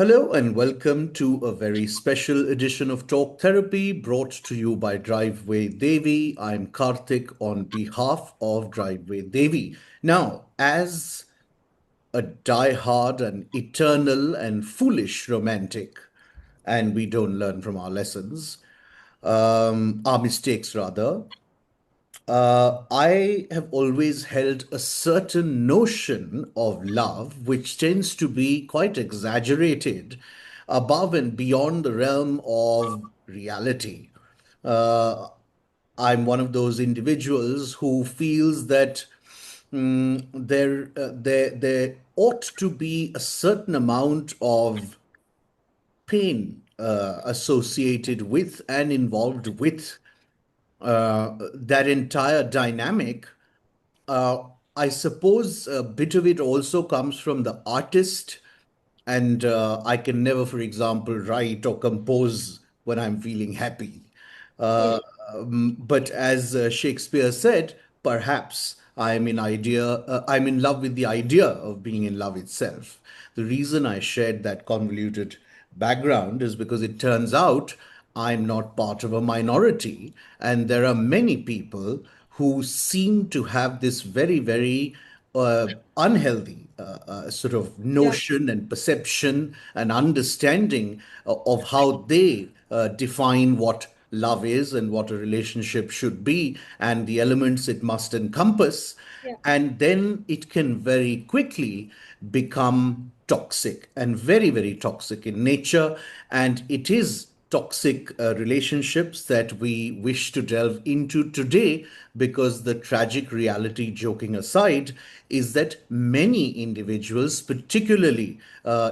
Hello and welcome to a very special edition of Talk Therapy brought to you by Driveway Devi. I'm Karthik on behalf of Driveway Devi. Now, as a die-hard and eternal and foolish romantic, and we don't learn from our lessons, our mistakes rather, I have always held a certain notion of love which tends to be quite exaggerated above and beyond the realm of reality. Uh, I'm one of those individuals who feels that there ought to be a certain amount of pain associated with and involved with that entire dynamic. uh, I suppose a bit of it also comes from the artist, and I can never, for example, write or compose when I'm feeling happy. Hmm. Uh, but as Shakespeare said, perhaps I'm in love with the idea of being in love itself. The reason I shared that convoluted background is because it turns out I'm not part of a minority, and there are many people who seem to have this very, very unhealthy sort of Yeah. notion and perception and understanding of how they define what love is and what a relationship should be and the elements it must encompass. Yeah. And then it can very quickly become toxic and very, very toxic in nature. And it is toxic relationships that we wish to delve into today, because the tragic reality, joking aside, is that many individuals, particularly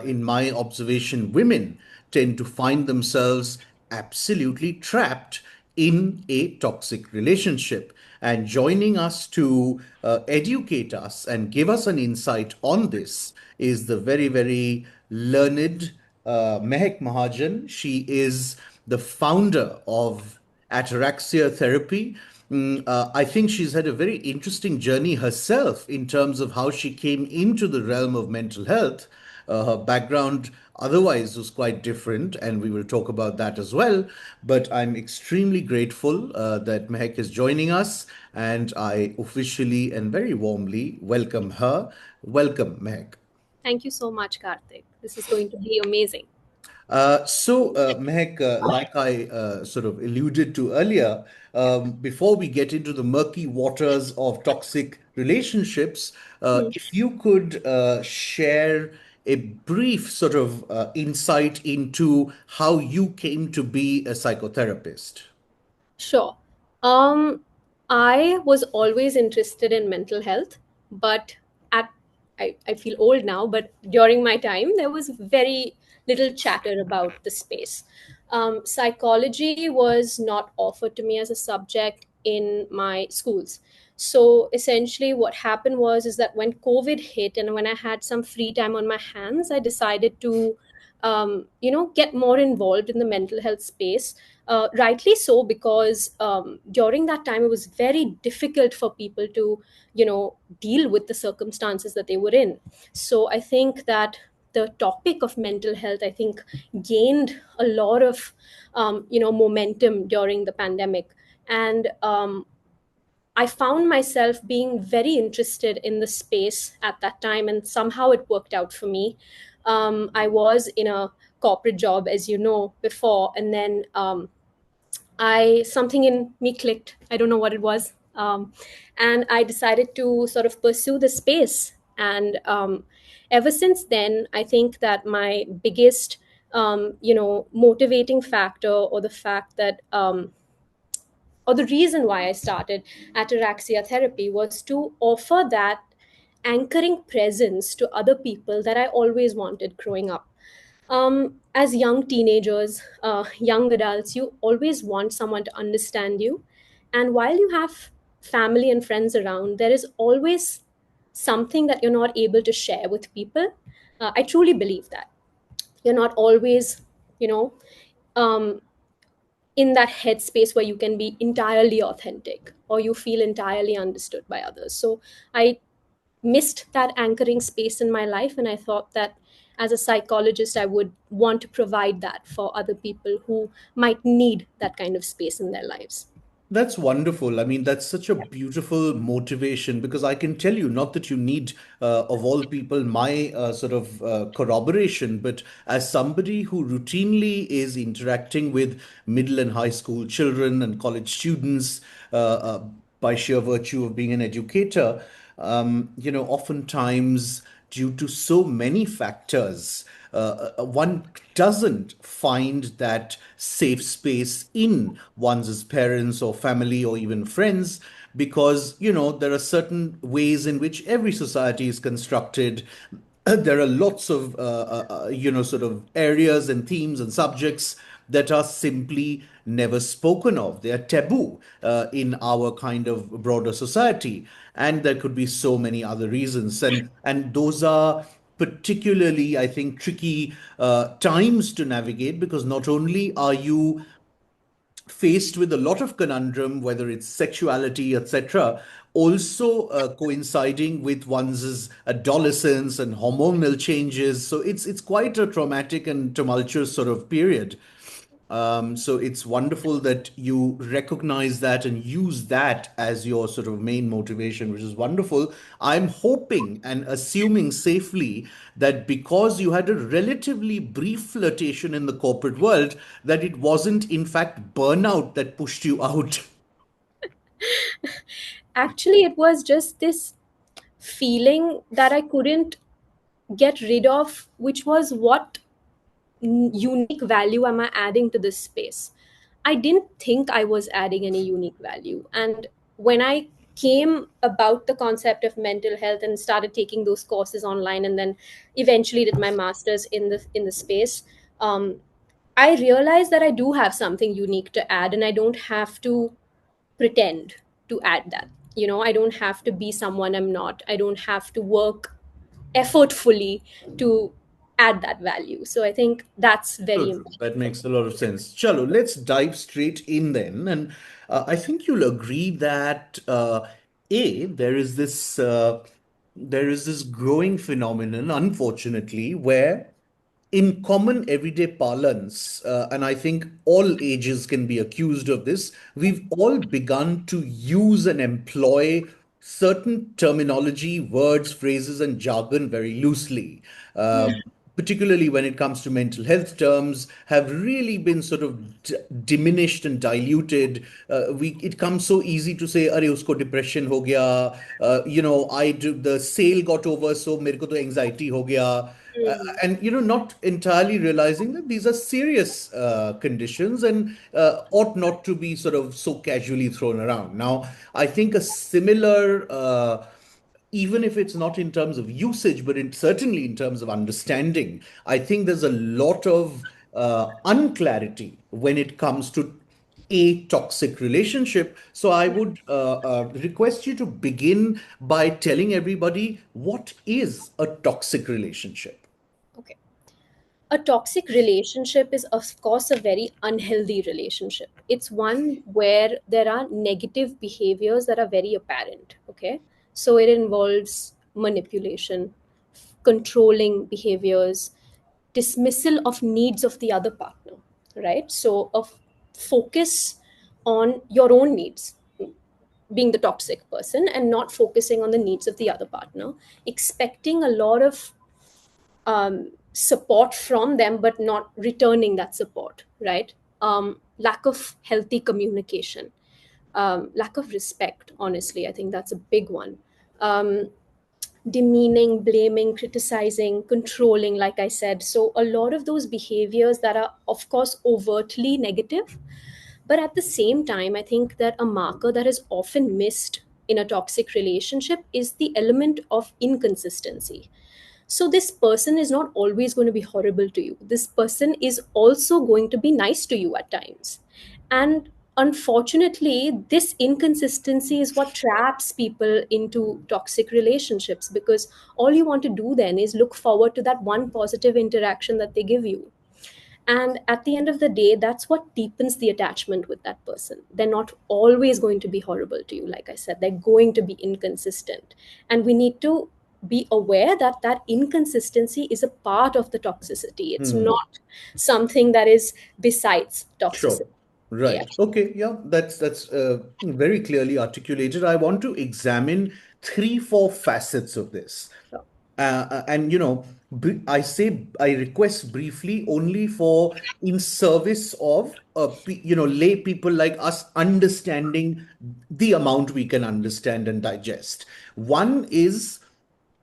in my observation, women, tend to find themselves absolutely trapped in a toxic relationship. And joining us to educate us and give us an insight on this is the very, very learned Mehak Mahajan. She is the founder of Ataraxia therapy. I think she's had a very interesting journey herself in terms of how she came into the realm of mental health. Her background otherwise was quite different, and we will talk about that as well. But I'm extremely grateful that Mehak is joining us, and I officially and very warmly welcome her. Welcome, Mehak. Thank you so much, Karthik. This is going to be amazing. Mehak, like I sort of alluded to earlier, before we get into the murky waters of toxic relationships, Hmm. if you could share a brief sort of insight into how you came to be a psychotherapist. Sure. Um, I was always interested in mental health, but at I feel old now, but during my time, there was very little chatter about the space. Psychology was not offered to me as a subject in my schools. So essentially, what happened was is that when COVID hit and when I had some free time on my hands, I decided to, get more involved in the mental health space. Rightly so, because during that time it was very difficult for people to deal with the circumstances that they were in. So I think that the topic of mental health, I think, gained a lot of momentum during the pandemic. And I found myself being very interested in the space at that time, and somehow it worked out for me. I was in a corporate job, as you know, before, and then I something in me clicked. I don't know what it was, and I decided to sort of pursue the space. And ever since then, I think that my biggest, motivating factor, or the fact that, or the reason why I started Ataraxia therapy, was to offer that anchoring presence to other people that I always wanted growing up. As young teenagers, young adults, you always want someone to understand you. And while you have family and friends around, there is always something that you're not able to share with people. I truly believe that. You're not always, you know, um, in that headspace where you can be entirely authentic or you feel entirely understood by others. So I missed that anchoring space in my life, and I thought that as a psychologist, I would want to provide that for other people who might need that kind of space in their lives. That's wonderful. I mean, that's such a beautiful motivation because I can tell you, not that you need, of all people, my sort of corroboration, but as somebody who routinely is interacting with middle and high school children and college students by sheer virtue of being an educator, oftentimes due to so many factors, one doesn't find that safe space in one's parents or family or even friends because, there are certain ways in which every society is constructed. There are lots of, sort of areas and themes and subjects that are simply never spoken of. They are taboo in our kind of broader society. And there could be so many other reasons. And those are particularly, I think, tricky times to navigate because not only are you faced with a lot of conundrum, whether it's sexuality, etc., also coinciding with one's adolescence and hormonal changes. So it's quite a traumatic and tumultuous sort of period. So it's wonderful that you recognize that and use that as your sort of main motivation, which is wonderful. I'm hoping and assuming safely that because you had a relatively brief flirtation in the corporate world, that it wasn't in fact burnout that pushed you out. Actually, it was just this feeling that I couldn't get rid of, which was what unique value am I adding to this space? I didn't think I was adding any unique value. And when I came about the concept of mental health and started taking those courses online, and then eventually did my master's in the space, um, I realized that I do have something unique to add, and I don't have to pretend to add that. I don't have to be someone I'm not. I don't have to work effortfully to add that value. So I think that's very True, true. important That for makes me. a lot of sense. Chalo, let's dive straight in then. And I think you'll agree that there is this growing phenomenon, unfortunately, where in common everyday parlance, and I think all ages can be accused of this, we've all begun to use and employ certain terminology, words, phrases, and jargon very loosely. Particularly when it comes to mental health terms, have really been sort of diminished and diluted. It comes so easy to say, "Arey usko depression ho gaya," the sale got over, so mere ko to anxiety ho gaya. Mhm. And not entirely realizing that these are serious conditions and ought not to be sort of so casually thrown around. Now, I think a similar even if it's not in terms of usage, but certainly in terms of understanding, I think there's a lot of unclarity when it comes to a toxic relationship. So I would request you to begin by telling everybody what is a toxic relationship. Okay. A toxic relationship is, of course, a very unhealthy relationship. It's one where there are negative behaviors that are very apparent. Okay. So it involves manipulation, controlling behaviors, dismissal of needs of the other partner, right? So, a focus on your own needs, being the toxic person, and not focusing on the needs of the other partner, expecting a lot of support from them but not returning that support, right? Lack of healthy communication, lack of respect, honestly, I think that's a big one. Demeaning, blaming, criticizing, controlling, like I said. So a lot of those behaviors that are, of course, overtly negative, but at the same time, I think that a marker that is often missed in a toxic relationship is the element of inconsistency. So this person is not always going to be horrible to you. This person is also going to be nice to you at times. And unfortunately, this inconsistency is what traps people into toxic relationships, because all you want to do then is look forward to that one positive interaction that they give you. And at the end of the day, that's what deepens the attachment with that person. They're not always going to be horrible to you. Like I said, they're going to be inconsistent. And we need to be aware that that inconsistency is a part of the toxicity. It's not something that is besides Sure. toxicity. Yeah. Right. Okay. Yeah. That's very clearly articulated. I want to examine three, four facets of this. Sure. And I request briefly only for in service of lay people like us understanding the amount we can understand and digest. One is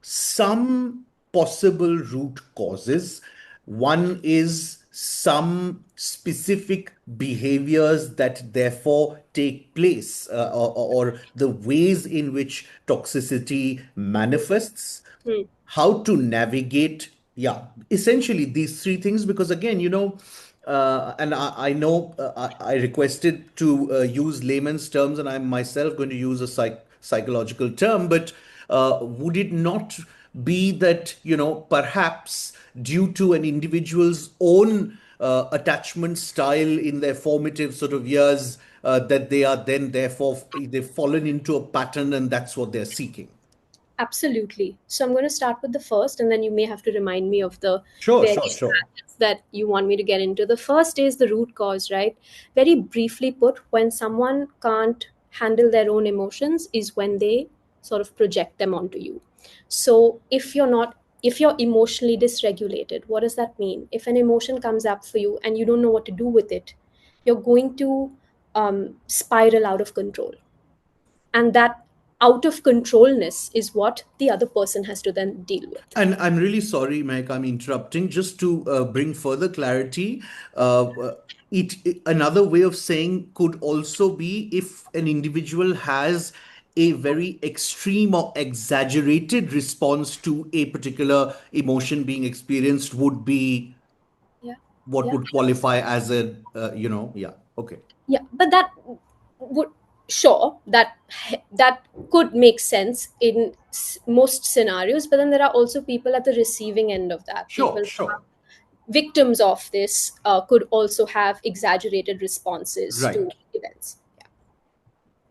some possible root causes. One is some specific behaviors that therefore take place, or the ways in which toxicity manifests, Hmm. how to navigate. Yeah, essentially these three things, because again, and I know I requested to use layman's terms, and I'm myself going to use a psychological term, but would it not be that, perhaps due to an individual's own attachment style in their formative sort of years, that they are then therefore they've fallen into a pattern and that's what they're seeking? Absolutely. So I'm going to start with the first, and then you may have to remind me of the Sure, sure, various sure. facets that you want me to get into. The first is the root cause, right? Very briefly put, when someone can't handle their own emotions, is when they sort of project them onto you. So if you're emotionally dysregulated, what does that mean? If an emotion comes up for you and you don't know what to do with it, you're going to spiral out of control, and that out of controlness is what the other person has to then deal with. And I'm really sorry, Mike, I'm interrupting. Just to bring further clarity, another way of saying could also be if an individual has a very extreme or exaggerated response to a particular emotion being experienced, would be Yeah. what Yeah. would qualify as yeah, okay. Yeah, but that would, sure, that could make sense in most scenarios, but then there are also people at the receiving end of that. Sure, People who are sure. victims of this could also have exaggerated responses to Right. events. Yeah.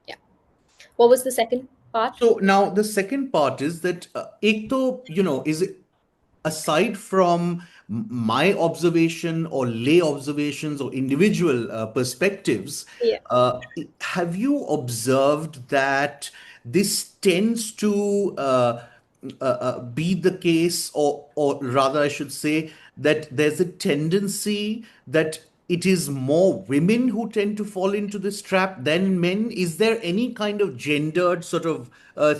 Yeah. What was the second part? So now the second part is that ek to, is it, aside from my observation or lay observations or individual perspectives, Yeah. have you observed that this tends to be the case, or rather, I should say that there's a tendency that it is more women who tend to fall into this trap than men? Is there any kind of gendered sort of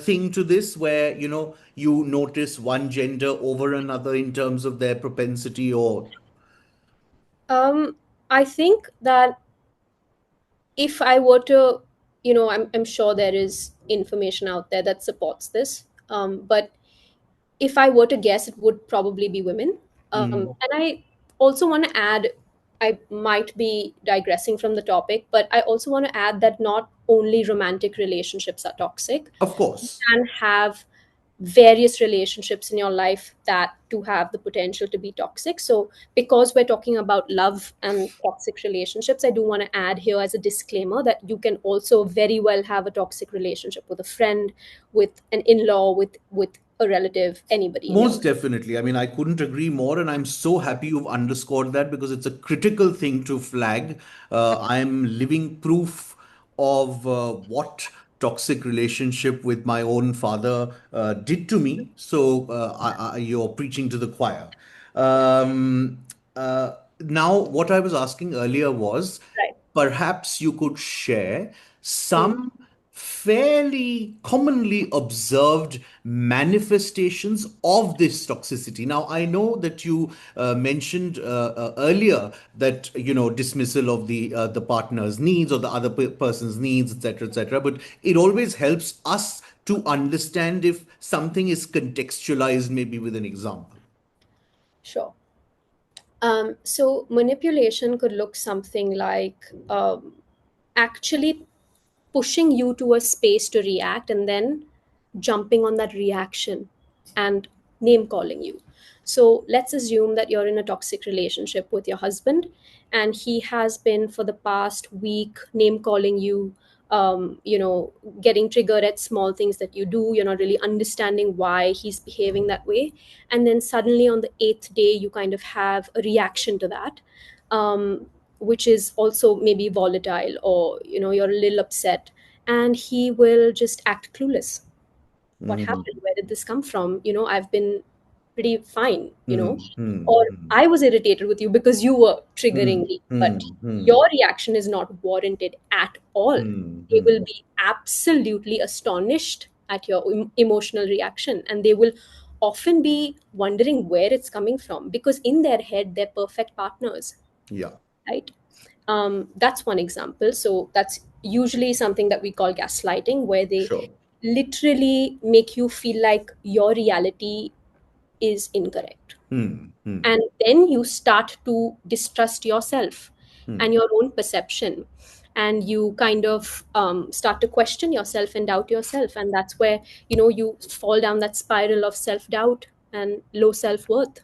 thing to this, where you notice one gender over another in terms of their propensity, or Um, I think that if I were to, I'm sure there is information out there that supports this, but if I were to guess, it would probably be women. And I also want to add, I might be digressing from the topic, but I also want to add that not only romantic relationships are toxic. of You course. can have various relationships in your life that do have the potential to be toxic. So, because we're talking about love and toxic relationships, I do want to add here as a disclaimer that you can also very well have a toxic relationship with a friend, with an in-law, with a relative, anybody in your Most life. definitely. I mean, I couldn't agree more, and I'm so happy you've underscored that, because it's a critical thing to flag. I'm living proof of what toxic relationship with my own father did to me. So you're preaching to the choir. Now, what I was asking earlier was, Right. perhaps you could share Hmm. some fairly commonly observed manifestations of this toxicity. Now, I know that you mentioned earlier that dismissal of the partner's needs or the other person's needs, etc., etc. But it always helps us to understand if something is contextualized, maybe with an example. Sure. So manipulation could look something like actually pushing you to a space to react and then jumping on that reaction and name calling you. So let's assume that you're in a toxic relationship with your husband, and he has been for the past week name calling you you know, getting triggered at small things that you do. You're not really understanding why he's behaving that way. And then suddenly on the eighth day, you kind of have a reaction to that, which is also maybe volatile, or, you know, you're a little upset, and he will just act clueless. What happened? Where did this come from? You know, I've been pretty fine, you know, or I was irritated with you because you were triggering me, but your reaction is not warranted at all. They will be absolutely astonished at your emotional reaction, and they will often be wondering where it's coming from, because in their head, they're perfect partners, Yeah. right? That's one example. So that's usually something that we call gaslighting, where they Sure. literally make you feel like your reality is incorrect. And then you start to distrust yourself and your own perception. And you kind of start to question yourself and doubt yourself. And that's where, you know, you fall down that spiral of self doubt and low self worth.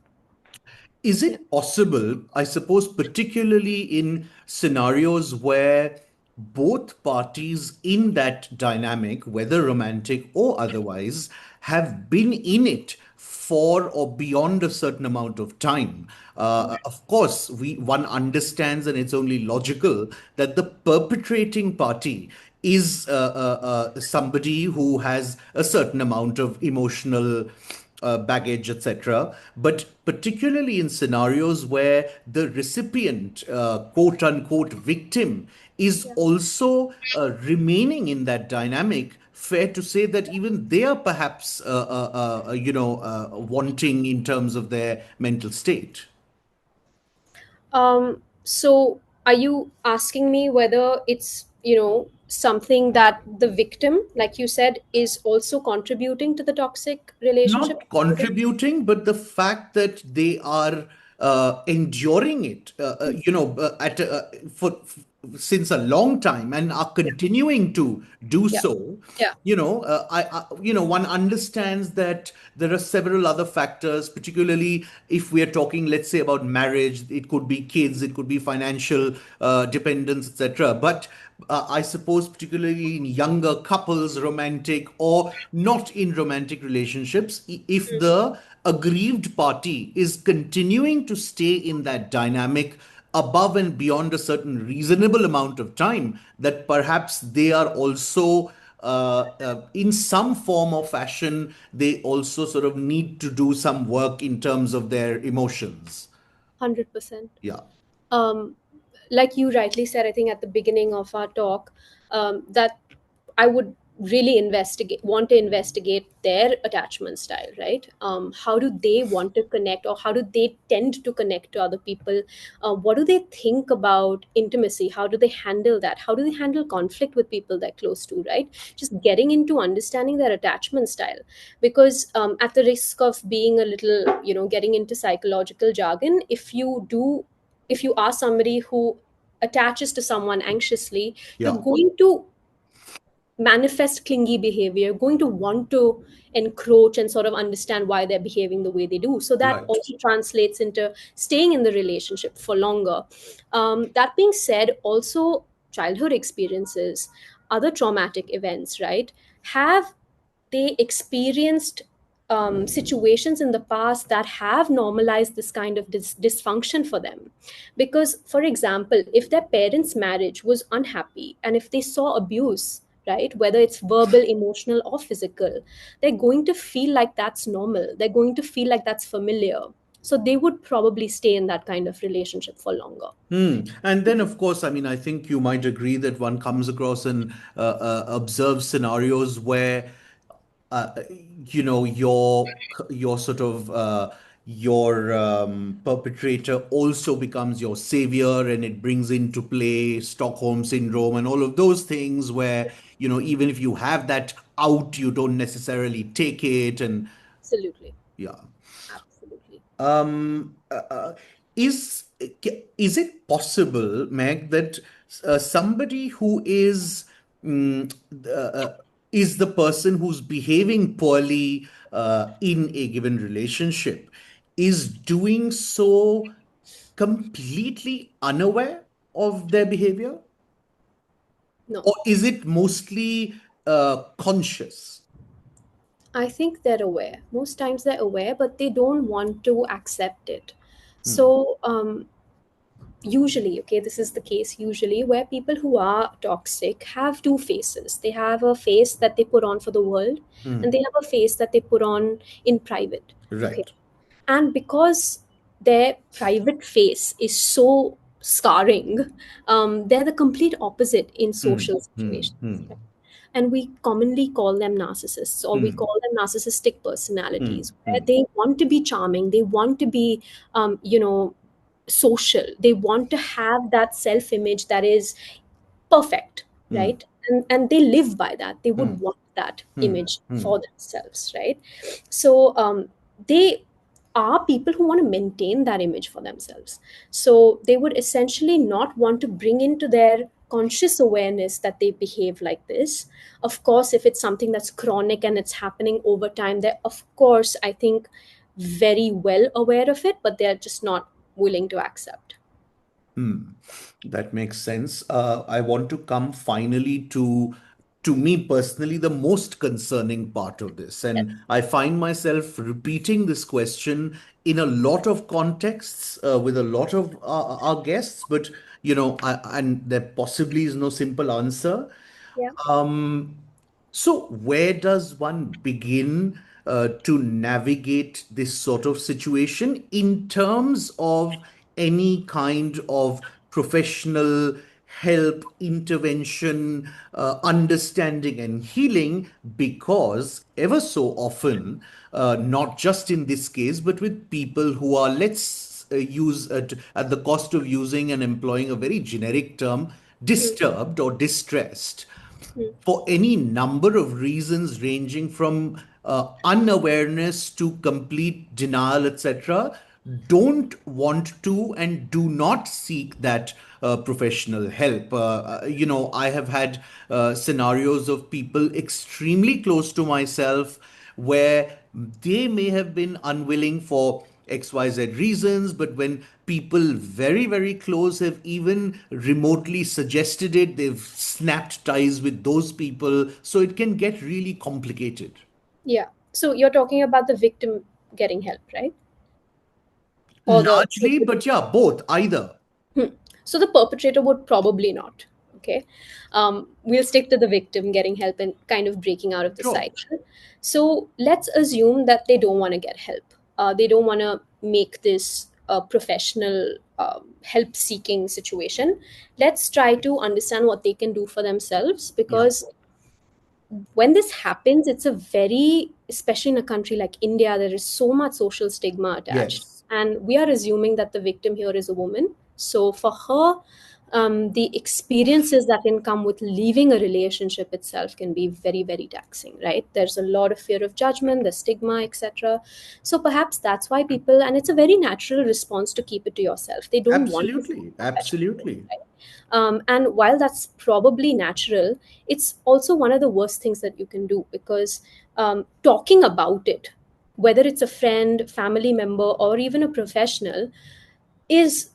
Is Yeah. it possible, I suppose, particularly in scenarios where both parties in that dynamic, whether romantic or otherwise, have been in it for or beyond a certain amount of time? Of course, one understands, and it's only logical that the perpetrating party is somebody who has a certain amount of emotional baggage, etc. But particularly in scenarios where the recipient, quote unquote, victim, is Yeah. also remaining in that dynamic, fair to say that even they are perhaps, wanting in terms of their mental state. So are you asking me whether it's, you know, something that the victim, like you said, is also contributing to the toxic relationship? Not contributing, but the fact that they are enduring it, since a long time and are continuing to do Yeah. so. Yeah. One understands that there are several other factors, particularly if we are talking, let's say, about marriage. It could be kids, it could be financial dependence, etc. But I suppose, particularly in younger couples, romantic or not in romantic relationships, if the aggrieved party is continuing to stay in that dynamic above and beyond a certain reasonable amount of time, that perhaps they are also, in some form or fashion, they also sort of need to do some work in terms of their emotions. 100%. Yeah. um, like you rightly said, I think at the beginning of our talk, that I would really want to investigate their attachment style, right? How do they want to connect, or how do they tend to connect to other people? What do they think about intimacy? How do they handle that? How do they handle conflict with people they're close to, right? Just getting into understanding their attachment style. Because at the risk of being a little, you know, getting into psychological jargon, if you are somebody who attaches to someone anxiously, you're Yeah. going to manifest clingy behavior, going to want to encroach and sort of understand why they're behaving the way they do. So that Right. also translates into staying in the relationship for longer. That being said, also childhood experiences, other traumatic events, right, have they experienced situations in the past that have normalized this kind of dysfunction for them. Because, for example, if their parents' marriage was unhappy and if they saw abuse, right, whether it's verbal, emotional, or physical, they're going to feel like that's normal. They're going to feel like that's familiar. So they would probably stay in that kind of relationship for longer. And then, of course, I mean, I think you might agree that one comes across and observes scenarios where, uh, your sort of your perpetrator also becomes your savior, and it brings into play Stockholm syndrome and all of those things where, even if you have that out, you don't necessarily take it, and Absolutely. yeah. Absolutely. Um, uh, uh, is is it possible, Meg, that somebody who is the person who's behaving poorly in a given relationship is doing so completely unaware of their behavior? No. Or is it mostly conscious? I think they're aware. Most times they're aware, but they don't want to accept it. Hmm. So, usually, okay, this is the case usually where people who are toxic have two faces. They have a face that they put on for the world, and they Hmm. have a face that they put on in private. Okay. Right. And because their private face is so scarring, they're the complete opposite in Hmm. social Hmm. situations. Hmm. And we commonly call them narcissists, or we Hmm. call them narcissistic Hmm. personalities, where Hmm. they want to be charming, they want to be social, they want to have that self image that is perfect, Hmm. right? And they live by that, they would Hmm. want that Hmm. image Hmm. for themselves, right? So they are people who want to maintain that image for themselves, so they would essentially not want to bring into their conscious awareness that they behave like this. Of course, if it's something that's chronic and it's happening over time, they're, of course, I think, very well aware of it, but they're just not willing to accept. That makes sense. I want to come finally to me personally, the most concerning part of this. Yeah. And I find myself repeating this question in a lot of contexts with a lot of our guests, but and there possibly is no simple answer. Yeah. So, where does one begin to navigate this sort of situation in terms of any kind of professional help, intervention, understanding, and healing? Because ever so often, not just in this case, but with people who are, let's use at the cost of using and employing a very generic term, Mm, disturbed or distressed mm, for any number of reasons ranging from unawareness to complete denial, etc., don't want to and do not seek that professional help. I have had scenarios of people extremely close to myself where they may have been unwilling for XYZ reasons, but when people very, very close have even remotely suggested it, they've snapped ties with those people. So it can get really complicated. yeah. So you're talking about the victim getting help, right? Or the Largely, but yeah, both, either. Hmm. So the perpetrator would probably not. Okay. We'll stick to the victim getting help and kind of breaking out of the Sure. cycle. So let's assume that they don't want to get help. They don't want to make this a professional help seeking situation. Let's try to understand what they can do for themselves, Yeah. because when this happens, it's a very, especially in a country like India, there is so much social stigma attached. Yes. And we are assuming that the victim here is a woman. So for her, the experiences that can come with leaving a relationship itself can be very, very taxing, right? There's a lot of fear of judgment, the stigma, etc. So perhaps that's why people, and it's a very natural response to keep it to yourself. They don't want to seek Absolutely. professional help, Absolutely. right? And while that's probably natural, it's also one of the worst things that you can do, because talking about it, whether it's a friend, family member, or even a professional, is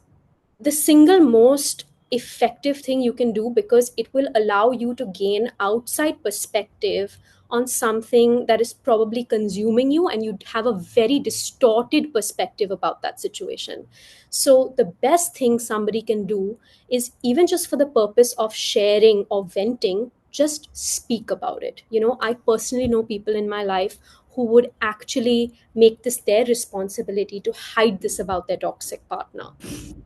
the single most effective thing you can do, because it will allow you to gain outside perspective on something that is probably consuming you, and you have a very distorted perspective about that situation. So the best thing somebody can do is, even just for the purpose of sharing or venting, just speak about it. I personally know people in my life who would actually make this their responsibility to hide this about their toxic partner.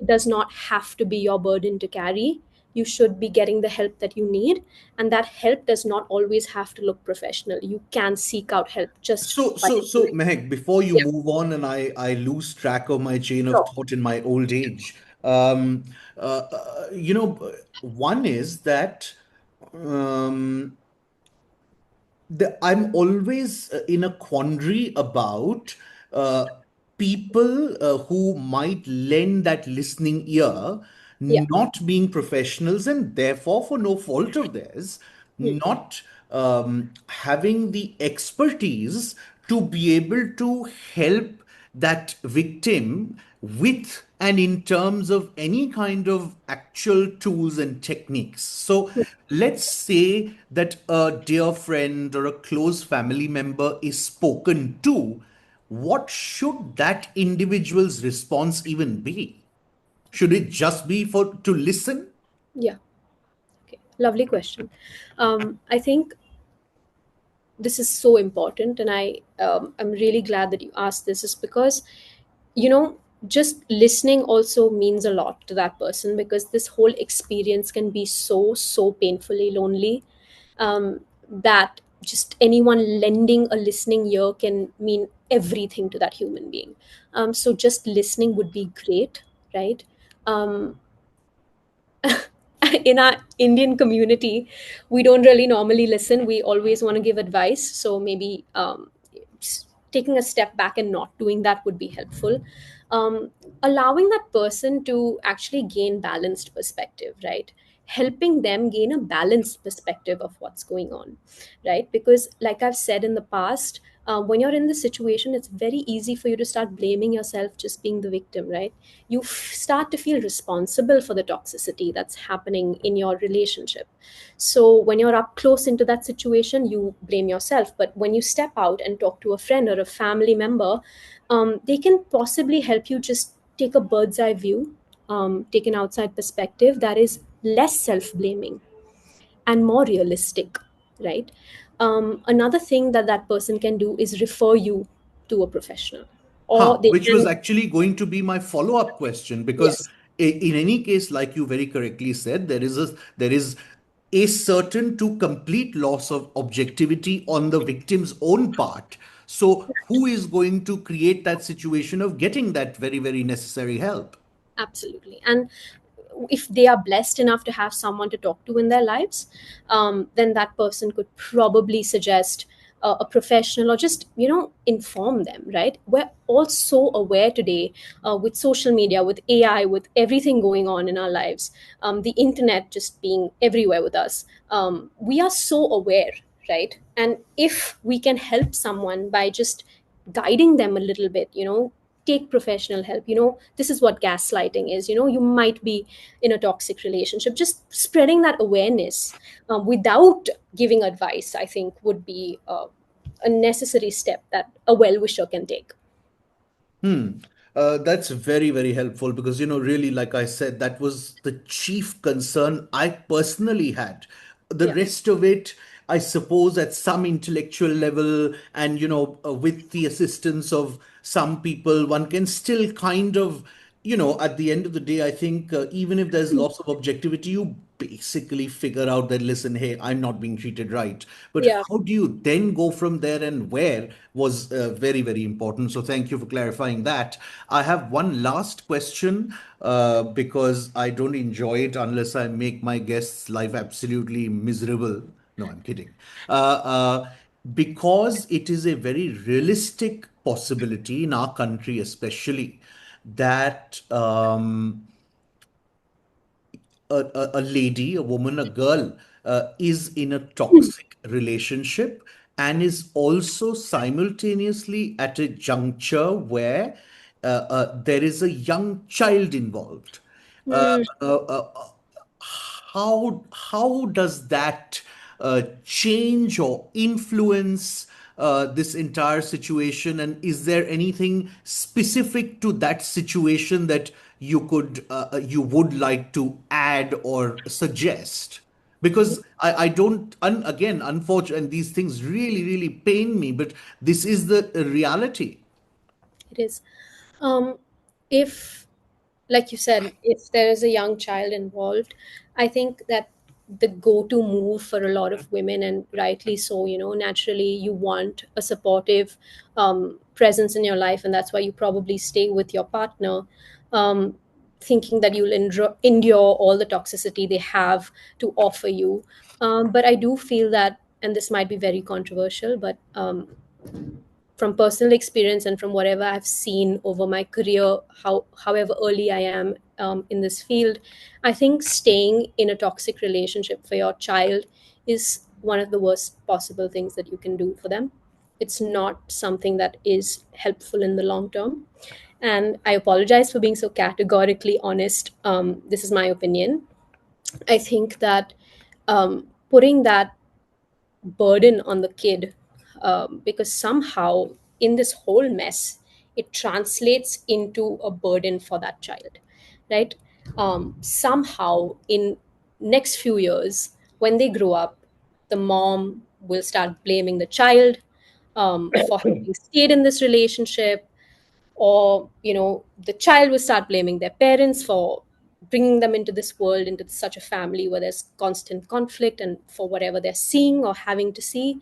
It does not have to be your burden to carry. You should be getting the help that you need, and that help does not always have to look professional. You can seek out help just by So, sharing. Mehak, before you Yeah, move on and I lose track of my chain of sure. thought in my old age, um, one is that um, I'm always in a quandary about uh, people who might lend that listening ear, Yeah. not being professionals and therefore, for no fault of theirs, Hmm. not having the expertise to be able to help that victim with and in terms of any kind of actual tools and techniques. So let's say that a dear friend or a close family member is spoken to. What should that individual's response even be? Should it just be for to listen? Yeah. Okay. Lovely question. I think this is so important, and I'm really glad that you asked this, is because, you know, just listening also means a lot to that person, because this whole experience can be so painfully lonely, that just anyone lending a listening ear can mean everything to that human being. So just listening would be great, right? um, in our Indian community, we don't really normally listen. We always want to give advice. So maybe taking a step back and not doing that would be helpful. Um, Allowing that person to actually gain balanced perspective, right? Helping them gain a balanced perspective of what's going on, right? Because, like I've said in the past, when you're in this situation, it's very easy for you to start blaming yourself, just being the victim, right? You start to feel responsible for the toxicity that's happening in your relationship. So when you're up close into that situation, you blame yourself. But when you step out and talk to a friend or a family member, they can possibly help you just take a bird's eye view, take an outside perspective that is less self blaming and more realistic, right? Another thing that that person can do is refer you to a professional, or Huh, they which was can. actually going to be my follow-up question, because Yes. in any case, like you very correctly said, there is a certain to complete loss of objectivity on the victim's own part. So who is going to create that situation of getting that very, very necessary help? Absolutely. And if they are blessed enough to have someone to talk to in their lives, then that person could probably suggest a professional, or just, inform them, right? We're all so aware today, with social media, with AI, with everything going on in our lives, the internet just being everywhere with us. We are so aware, right? And if we can help someone by just guiding them a little bit, take professional help. This is what gaslighting is. You might be in a toxic relationship. Just spreading that awareness, without giving advice, I think would be a necessary step that a well-wisher can take. That's very, very helpful because, really, like I said, that was the chief concern I personally had. The Yeah. rest of it, I suppose, at some intellectual level and, with the assistance of some people, one can still kind of, at the end of the day, I think even if there's loss of objectivity, you basically figure out that, listen, hey, I'm not being treated right. But Yeah. how do you then go from there and where was very, very important. So thank you for clarifying that. I have one last question because I don't enjoy it unless I make my guests' life absolutely miserable. No, I'm kidding. Because it is a very realistic possibility in our country, especially, that a lady, a woman, a girl is in a toxic relationship and is also simultaneously at a juncture where there is a young child involved. Uh, Mm, uh, uh, how does that change or influence this entire situation, and is there anything specific to that situation that you would like to add or suggest? Because I don't again, unfortunately, and these things really, really pain me, but this is the reality. it is. If, like you said, if there is a young child involved, I think that the go-to move for a lot of women, and rightly so, naturally you want a supportive presence in your life, and that's why you probably stay with your partner, um, thinking that you'll endure all the toxicity they have to offer you. But I do feel that, and this might be very controversial, but from personal experience and from whatever I've seen over my career, however early I am in this field, I think staying in a toxic relationship for your child is one of the worst possible things that you can do for them. It's not something that is helpful in the long term. And I apologize for being so categorically honest. This is my opinion. I think that putting that burden on the kid, because somehow in this whole mess it translates into a burden for that child, right? Somehow in next few years when they grow up, the mom will start blaming the child for having stayed in this relationship, or the child will start blaming their parents for bringing them into this world, into such a family where there's constant conflict and for whatever they're seeing or having to see.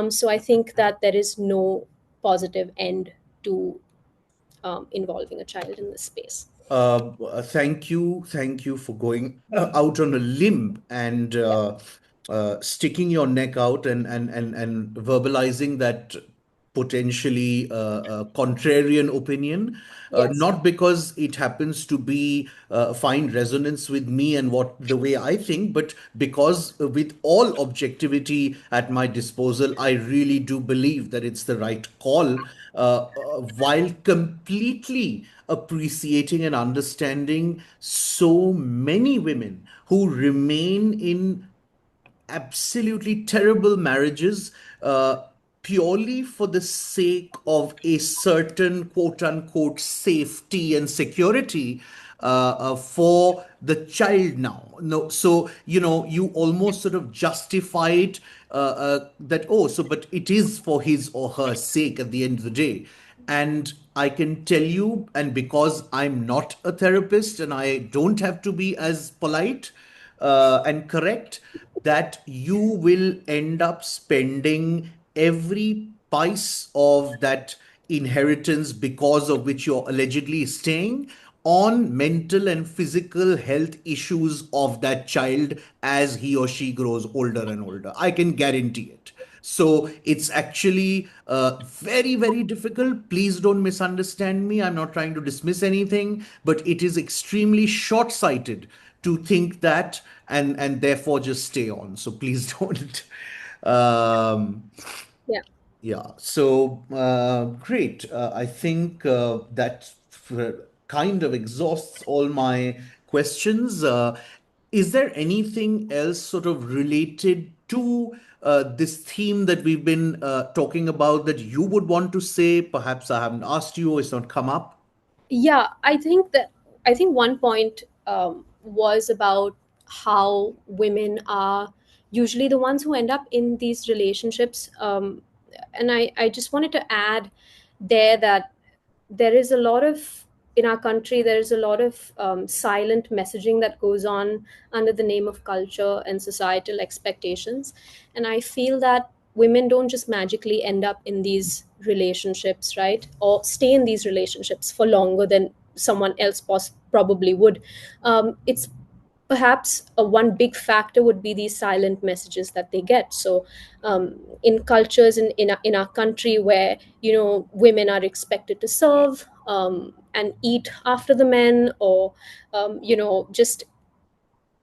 So I think that there is no positive end to involving a child in this space. Thank you for going out on a limb and sticking your neck out and verbalizing that potentially contrarian opinion. Yes. Not because it happens to be find resonance with me and what the way I think, but because with all objectivity at my disposal, I really do believe that it's the right call, while completely appreciating and understanding so many women who remain in absolutely terrible marriages, purely for the sake of a certain quote unquote safety and security for the child now. No, so you almost sort of justify it, that, oh, so but it is for his or her sake at the end of the day. And I can tell you, and because I'm not a therapist and I don't have to be as polite and correct, that you will end up spending every pice of that inheritance because of which you're allegedly staying on mental and physical health issues of that child as he or she grows older and older. I can guarantee it. So it's actually very, very difficult. Please don't misunderstand me. I'm not trying to dismiss anything, but it is extremely short sighted to think that and therefore just stay on. So please don't. Um, Yeah. yeah. So great. I think that kind of exhausts all my questions. Is there anything else sort of related to this theme that we've been talking about that you would want to say? Perhaps I haven't asked you, it's not come up. Yeah, I think one point was about how women are usually the ones who end up in these relationships, and I just wanted to add there that there is a lot of in our country there is a lot of silent messaging that goes on under the name of culture and societal expectations, and I feel that women don't just magically end up in these relationships, right, or stay in these relationships for longer than someone else probably would. It's perhaps one big factor would be these silent messages that they get. So in cultures in our country where women are expected to serve and eat after the men, or just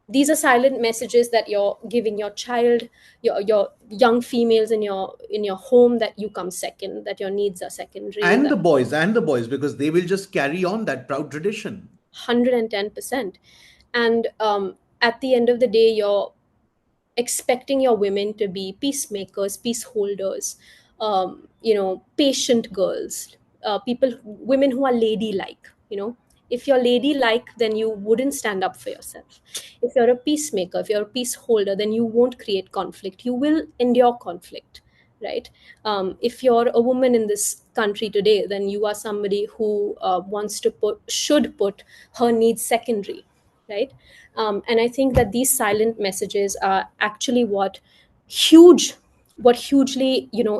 these are silent messages that you're giving your child, your young females in your home, that you come second, that your needs are secondary, that And the boys, because they will just carry on that proud tradition. 110%. And at the end of the day, you're expecting your women to be peacemakers, peace holders, patient girls, women who are ladylike. If you're ladylike, then you wouldn't stand up for yourself. If you're a peacemaker, if you're a peace holder, then you won't create conflict. You will endure conflict, right? If you're a woman in this country today, then you are somebody who should put her needs secondary, right? And I think that these silent messages are actually what hugely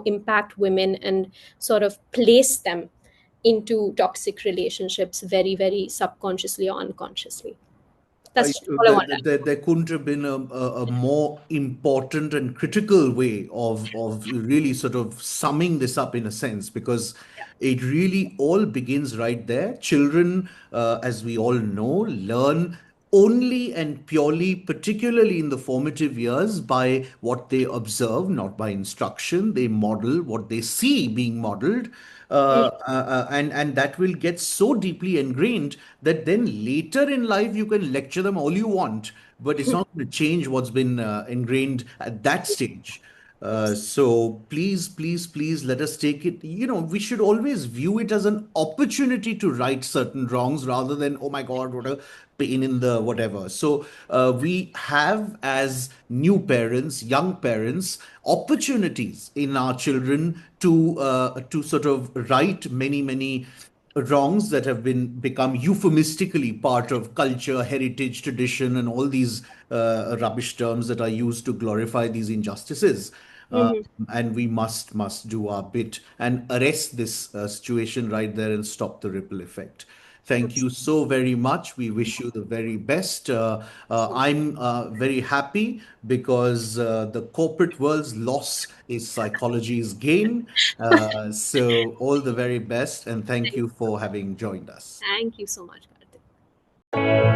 impact women and sort of place them into toxic relationships very, very subconsciously or unconsciously. That's all I want to add. There couldn't have been a more important and critical way of really sort of summing this up in a sense, because it really all begins right there. Children, as we all know, learn only and purely, particularly in the formative years, by what they observe, not by instruction. They model what they see being modeled. And that will get so deeply ingrained that then later in life you can lecture them all you want, but it's not going to change what's been ingrained at that stage. So please, please, please let us take it. We should always view it as an opportunity to right certain wrongs rather than, oh my God, what a pain in the whatever. So we have, as new parents, young parents, opportunities in our children to sort of right many, many wrongs that have been become euphemistically part of culture, heritage, tradition, and all these rubbish terms that are used to glorify these injustices. Uh, Mhm. and we must do our bit and arrest this situation right there and stop the ripple effect. Thank you so very much. We wish you the very best. I'm very happy because the corporate world's loss is psychology's gain. So, all the very best, and thank you for having joined us. Thank you so much, Karthik.